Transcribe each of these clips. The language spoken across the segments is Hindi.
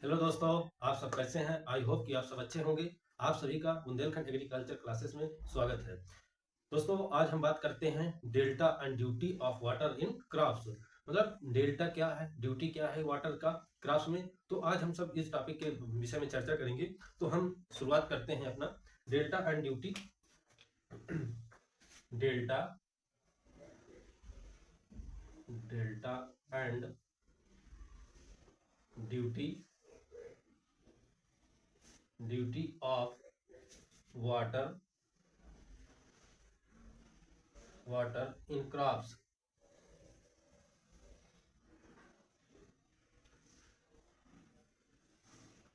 हेलो दोस्तों, आप सब कैसे हैं? आई होप कि आप सब अच्छे होंगे। आप सभी का बुंदेलखंड एग्रीकल्चर क्लासेस में स्वागत है। दोस्तों, आज हम बात करते हैं delta and duty of water in crops. मतलब डेल्टा क्या है, ड्यूटी क्या है वाटर का क्रॉप्स में। तो आज हम सब इस टॉपिक के विषय में चर्चा करेंगे। तो हम शुरुआत करते हैं अपना delta and duty. Delta delta and duty duty of water water in crops.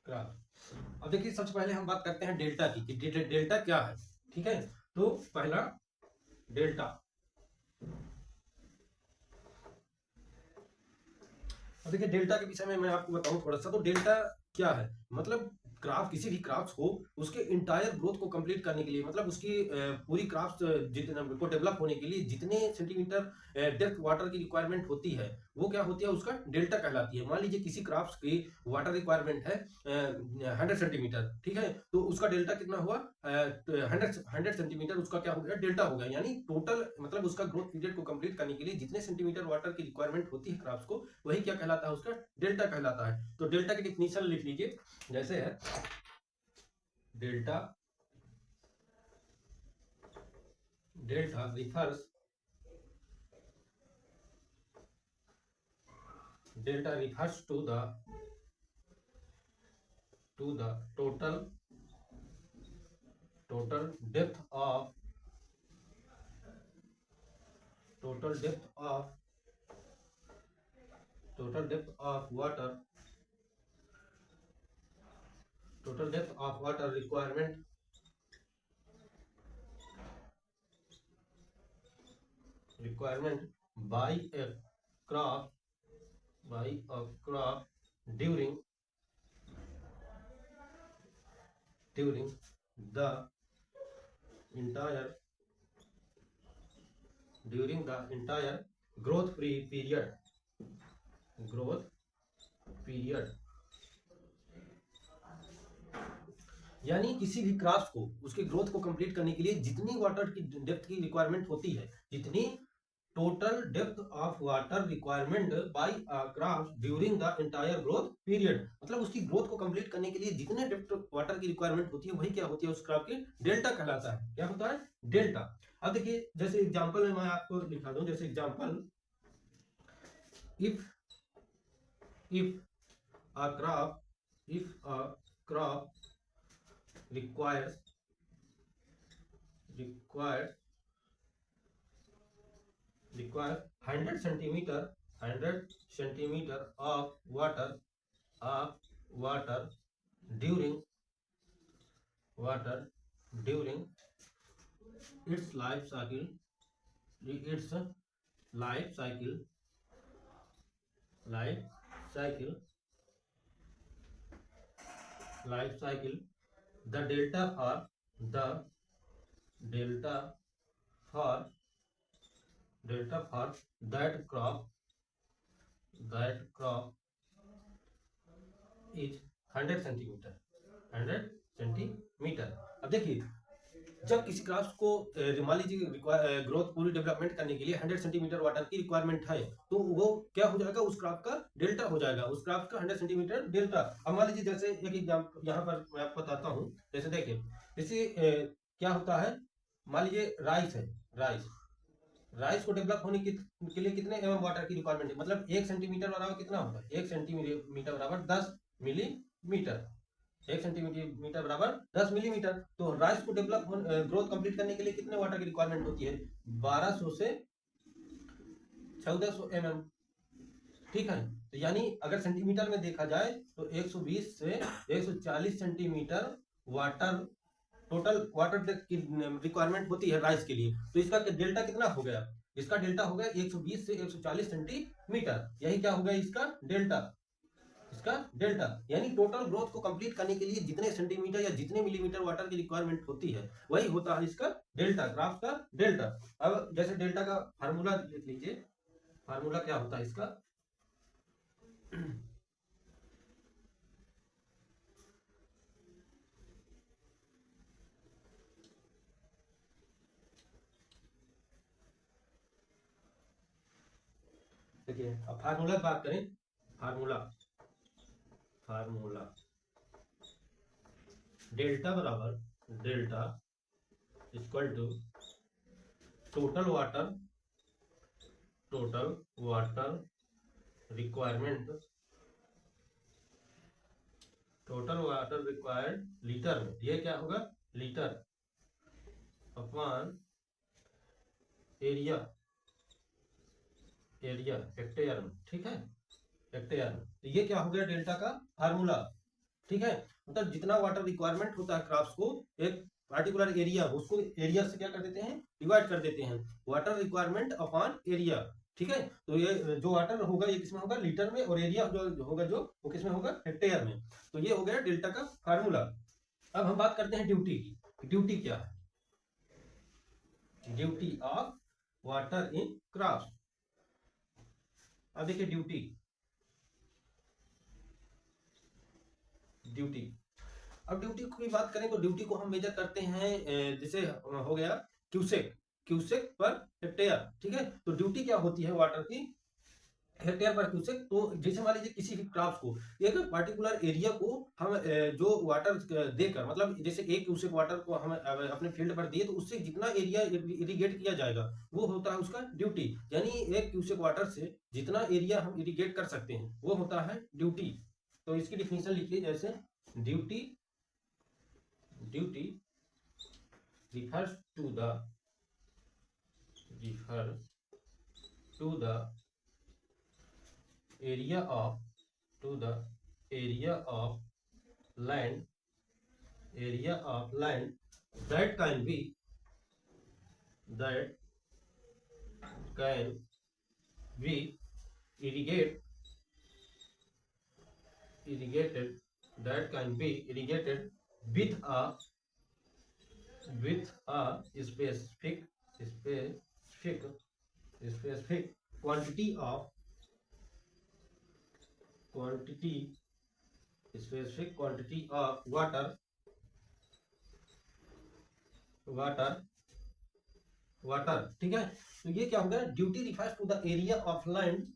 Crop. अब देखिए, सबसे पहले हम बात करते हैं डेल्टा की कि डेल्टा क्या है। ठीक है, तो पहला डेल्टा। अब देखिए, डेल्टा के विषय में मैं आपको बताऊं थोड़ा सा। तो डेल्टा क्या है, मतलब क्राफ्ट, किसी भी क्राफ्ट हो उसके इंटायर ग्रोथ को कंप्लीट करने के लिए, मतलब उसकी पूरी क्राफ्ट जितना को डेवलप होने के लिए जितने सेंटीमीटर डेप्थ वाटर की रिक्वायरमेंट होती है, वो क्या होती है, उसका डेल्टा कहलाती है। मान लीजिए किसी क्राफ्ट की वाटर रिक्वायरमेंट है 100 सेंटीमीटर, ठीक है, तो उसका डेल्टा कितना हुआ? 100 सेंटीमीटर उसका क्या हो गया, डेल्टा हो गया। यानी टोटल, मतलब उसका ग्रोथ पीरियड को कंप्लीट करने के लिए जितने सेंटीमीटर वाटर की रिक्वायरमेंट होती है क्राफ्ट को, वही क्या कहलाता है, उसका डेल्टा कहलाता है। तो डेल्टा की डिफिनीशन लिख लीजिए, जैसे है delta delta refers delta refers to the total depth of total depth of total depth of water total depth of water requirement by a crop during during the entire growth growth period। यानी किसी भी क्राफ्ट को उसके ग्रोथ को कंप्लीट करने के लिए जितनी वाटर की डेप्थ की रिक्वायरमेंट होती है, जितनी total depth of water requirement by crop during the entire growth period, मतलब उसकी ग्रोथ को कंप्लीट करने के लिए जितने डेप्थ वाटर की रिक्वायरमेंट होती है, वही क्या होती है, उस क्राफ्ट की डेल्टा कहलाता है। क्या होता है? डेल्टा। अब देखिए, जैसे एग्जांपल में मैं आपको दिखा दूं, जैसे example, if if a crop if a crop requires requires requires 100 centimeter of water during during its life cycle its life cycle life cycle life cycle the the delta for for that crop is 100 centimetre. अब देखिए, जब किसी क्राफ्ट को मान लीजिए ग्रोथ पूरी डेवलपमेंट करने के लिए 100 सेंटीमीटर वाटर की रिक्वायरमेंट है, तो वो क्या हो जाएगा, उस क्राफ्ट का डेल्टा हो जाएगा, उस क्राफ्ट का 100 सेंटीमीटर डेल्टा। अब मान लीजिए, जैसे एक एग्जाम्पल यहाँ पर मैं आपको बताता हूँ। जैसे देखिए, जैसे क्या होता है, मान लीजिए राइस है। राइस राइस को डेवलप होने के लिए कितने वाटर की रिक्वायरमेंट है, मतलब 1 सेंटीमीटर बराबर कितना होता है, 1 सेंटीमीटर बराबर 10 मिलीमीटर। 1 सेंटीमीटर बराबर 10 मिलीमीटर। तो राइस को डेवलप ग्रोथ कंप्लीट करने के लिए कितने वाटर की रिक्वायरमेंट होती है? 1200 से 1400 mm। ठीक है, तो यानी अगर सेंटीमीटर में देखा जाए तो 120 से 140 सेंटीमीटर वाटर, टोटल वाटर की रिक्वायरमेंट होती है राइस के लिए। तो इसका डेल्टा कितना हो गया? इसका डेल्टा हो गया 120 से 140 सेंटीमीटर। यही क्या हो गया, इसका डेल्टा। यानी टोटल ग्रोथ को कंप्लीट करने के लिए जितने सेंटीमीटर या जितने मिलीमीटर वाटर की रिक्वायरमेंट होती है, वही होता है इसका डेल्टा, ग्राफ का डेल्टा। अब जैसे डेल्टा का फार्मूला लिख लीजिए। फार्मूला क्या होता है इसका? देखिए अब फार्मूला बात करें, फार्मूला फार्मूला डेल्टा बराबर delta equal to total water requirement, total water required litre में, ये क्या होगा litre upon area, area hectare में, ठीक है हेक्टेयर में। तो ये क्या हो गया डेल्टा का फार्मूला, ठीक है। मतलब जितना वाटर रिक्वायरमेंट होता है क्रॉप्स को एक पार्टिकुलर एरिया, उसको एरिया से क्या कर देते हैं डिवाइड कर देते हैं, वाटर रिक्वायरमेंट अपॉन एरिया, ठीक है। तो ये जो वाटर होगा ये किसमें होगा लीटर में, और एरिया जो होगा जो वो किसमें होगा हेक्टेयर में। तो ये हो गया डेल्टा का फार्मूला। अब हम बात करते हैं ड्यूटी की, ड्यूटी क्या है, duty of water in crops. अब देखिए ड्यूटी, ड्यूटी अब ड्यूटी की बात करें तो ड्यूटी को हम मेजर करते हैं जैसे हो गया क्यूसेक, क्यूसेक पर हेक्टेयर, ठीक है। तो ड्यूटी क्या होती है वाटर की हेक्टेयर पर क्यूसेक। तो जैसे मान लीजिए किसी भी क्रॉप्स को एक पर्टिकुलर एरिया को हम जो वाटर देकर, मतलब जैसे एक क्यूसेक वाटर को हम अपने फील्ड पर दिए तो उससे जितना एरिया इरिगेट किया जाएगा वो होता है उसका ड्यूटी। यानी एक क्यूसेक वाटर से जितना एरिया हम इरिगेट कर सकते हैं वो होता है ड्यूटी। तो इसकी डिफिनेशन लिखिए जैसे duty, duty refers to the area of land, that can be irrigate irrigated that can be irrigated with a specific quantity of water, ठीक है। तो ये क्या होगा duty refers to the area of land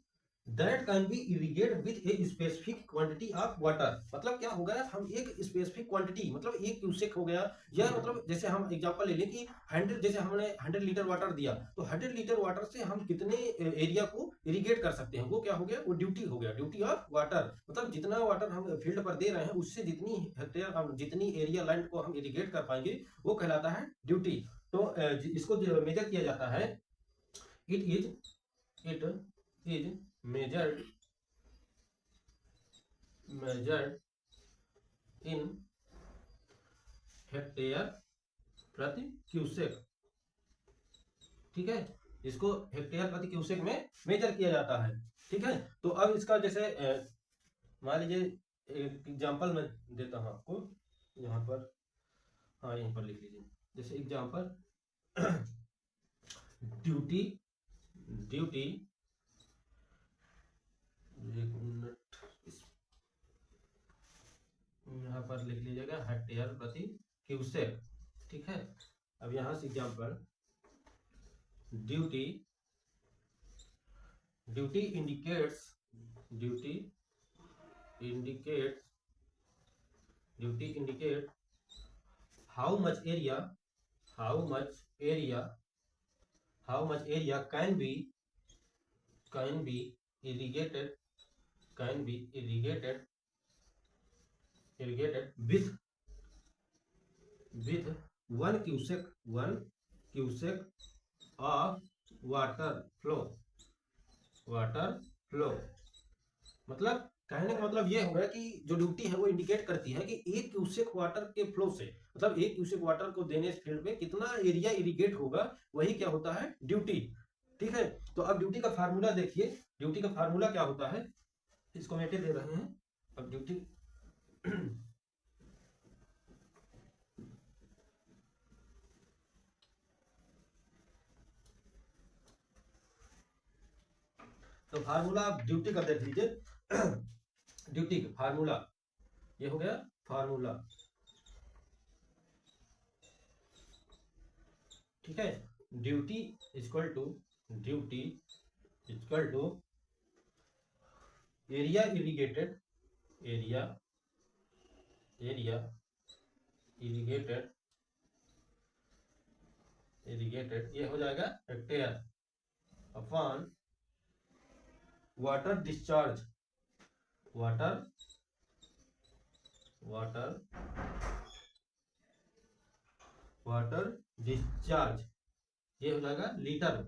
that can be irrigate with a specific quantity of water. मतलब क्या हो गया हम एक स्पेसिफिक क्वांटिटी, मतलब एक क्यूसेक हो गया, या मतलब जैसे हम एग्जांपल ले लें कि 100, जैसे हमने 100 लीटर वाटर दिया तो 100 लीटर वाटर से हम कितने एरिया को इरिगेट कर सकते हैं, वो क्या हो गया वो ड्यूटी हो गया, ड्यूटी ऑफ वाटर। मतलब जितना वाटर हम फील्ड पर दे रहे हैं उससे जितनी हेक्टेयर जितनी एरिया लैंड को हम इरिगेट कर पाएंगे वो कहलाता है ड्यूटी। तो इसको मेजर किया जाता है, it is measured in hectare प्रति क्यूसेक, ठीक है। इसको हेक्टेयर प्रति क्यूसेक में मेजर किया जाता है, ठीक है। तो अब इसका जैसे मान लीजिए एक एग्जांपल मैं देता हूं आपको यहाँ पर, हाँ यहीं पर लिख लीजिए जैसे एग्जांपल ड्यूटी, एक मिनट यहाँ पर लिख लीजिएगा हेक्टेयर प्रति क्यूसेक, ठीक है। अब यहाँ से example duty indicates how much area can be irrigated with 1 cubic of water flow। मतलब कहने का मतलब ये होगा कि जो ड्यूटी है वो इंडिकेट करती है कि एक क्यूसेक वाटर के फ्लो से, मतलब एक क्यूसेक वाटर को देने से फील्ड में कितना एरिया इरिगेट होगा वही क्या होता है ड्यूटी, ठीक है। तो अब ड्यूटी का फार्मूला देखिए, ड्यूटी का फार्मूला क्या होता है, इसको मेटे दे रहे हैं। अब ड्यूटी तो फार्मूला आप ड्यूटी का देख लीजिए ड्यूटी का फार्मूला ये हो गया फार्मूला, ठीक है। Duty equal to area irrigated, area irrigated, ये हो जाएगा hectare upon water discharge, water discharge, ये हो जाएगा लीटर।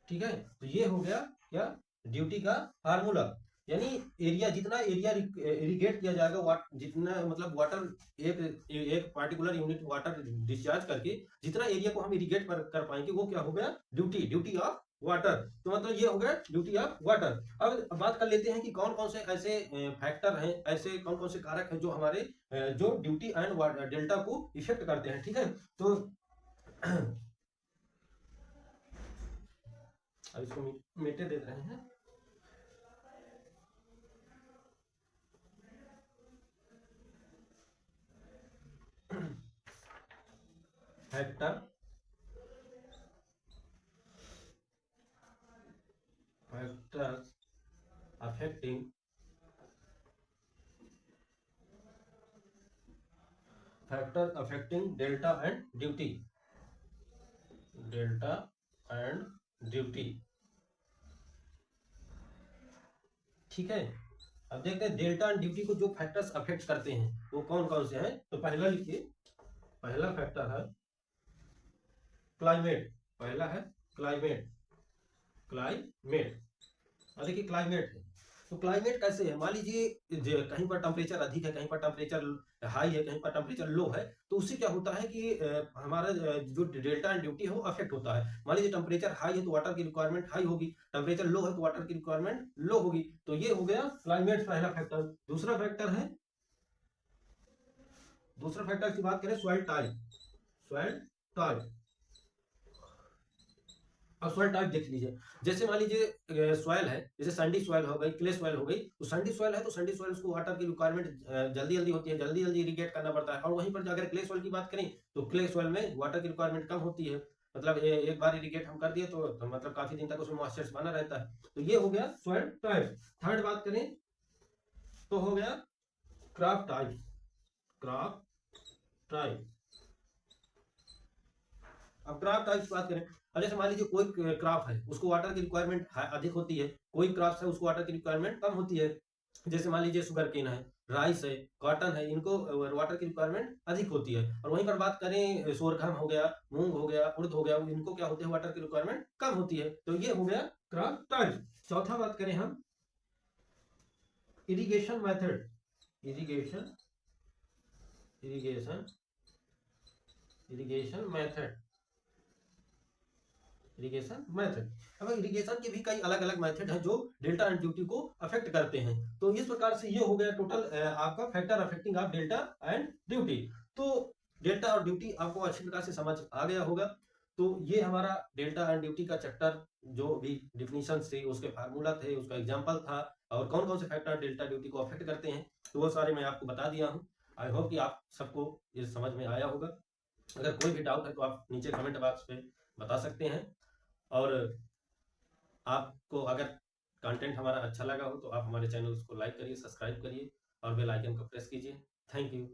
ठीक है, तो ये हो गया क्या, ड्यूटी का फार्मूला। यानी एरिया, जितना एरिया इरिगेट किया जाएगा, जितना मतलब वाटर, एक पार्टिकुलर यूनिट वाटर डिस्चार्ज करके जितना एरिया को हम इरिगेट कर पाएंगे, वो क्या हो गया, ड्यूटी ऑफ वाटर। तो मतलब ये हो गया ड्यूटी ऑफ वाटर। अब बात कर लेते हैं कि कौन कौन से ऐसे फैक्टर हैं, ऐसे कौन कौन से कारक हैं जो हमारे जो ड्यूटी एंड डेल्टा को इफेक्ट करते हैं। ठीक है, तो अब इसको मिटे दे रहे हैं। Factor affecting delta and duty, ठीक है। अब देखते हैं डेल्टा एंड ड्यूटी को जो फैक्टर्स अफेक्ट करते हैं वो कौन कौन से हैं। तो पहला लिखिए, पहला फैक्टर है क्लाइमेट, पहला है क्लाइमेट। अब देखिए क्लाइमेट है, तो क्लाइमेट कैसे है, मान लीजिए कहीं पर टेम्परेचर अधिक है, कहीं पर टेम्परेचर हाई है, कहीं पर टेम्परेचर लो है, तो उससे क्या होता है कि हमारा जो डेल्टा एंड ड्यूटी है वो अफेक्ट होता है। मान लीजिए टेम्परेचर हाई है तो वाटर की रिक्वायरमेंट हाई होगी, टेम्परेचर लो है तो वाटर की रिक्वायरमेंट लो होगी। तो ये हो गया क्लाइमेट, पहला फैक्टर। दूसरा फैक्टर की बात करें, सॉइल टाइप। अब सॉइल टाइप देख लीजिए, जैसे मान लीजिए सॉइल है, जैसे सैंडी सॉइल हो गई, क्ले सॉइल हो गई। तो सैंडी सॉइल है तो सैंडी सॉइल उसको वाटर की रिक्वायरमेंट जल्दी जल्दी होती है, जल्दी जल्दी इरिगेट करना पड़ता है। और वहीं पर अगर क्ले सॉइल की बात करें तो क्ले सॉइल में वाटर की रिक्वायरमेंट कम होती है, मतलब एक बार इरिगेट हम कर दिए तो मतलब काफी दिन तक उसमें मॉइस्चर बना रहता है। तो ये हो गया सॉइल टाइप। थर्ड बात करें तो हो गया क्रॉप टाइप। अब क्रॉप टाइप की बात करें, अब जैसे मान लीजिए कोई क्रॉप है उसको वाटर की रिक्वायरमेंट अधिक होती है, कोई क्रॉप है उसको वाटर की रिक्वायरमेंट कम होती है। जैसे मान लीजिए शुगर केन है, राइस है, कॉटन है, इनको वाटर की रिक्वायरमेंट अधिक होती है। और वहीं पर बात करें सोरगम हो गया, मूंग हो गया, उड़द हो गया, इनको क्या होते हैं, वाटर की रिक्वायरमेंट कम होती है। तो ये हो गया क्रॉप टाइप। चौथा बात करें हम इरिगेशन मेथड, इरिगेशन मेथड। अब इरिगेशन के भी कई अलग अलग मेथड हैं जो डेल्टा एंड ड्यूटी को अफेक्ट करते हैं। तो इस प्रकार से ये हो गया टोटल आपका factor affecting of delta and duty. तो डेल्टा और ड्यूटी आपको अच्छी प्रकार से समझ आ गया होगा। तो ये हमारा डेल्टा एंड ड्यूटी का चैप्टर, जो भी डिफिनीशन थे, उसके फार्मूला थे, उसका एग्जाम्पल था, और कौन कौन से फैक्टर डेल्टा ड्यूटी को अफेक्ट करते हैं, तो वो सारे मैं आपको बता दिया हूँ। आई होप कि आप सबको ये समझ में आया होगा। अगर कोई भी डाउट है तो आप नीचे कमेंट बॉक्स पे बता सकते हैं। और आपको अगर कंटेंट हमारा अच्छा लगा हो तो आप हमारे चैनल को लाइक करिए, सब्सक्राइब करिए और बेल आइकन को प्रेस कीजिए। Thank you.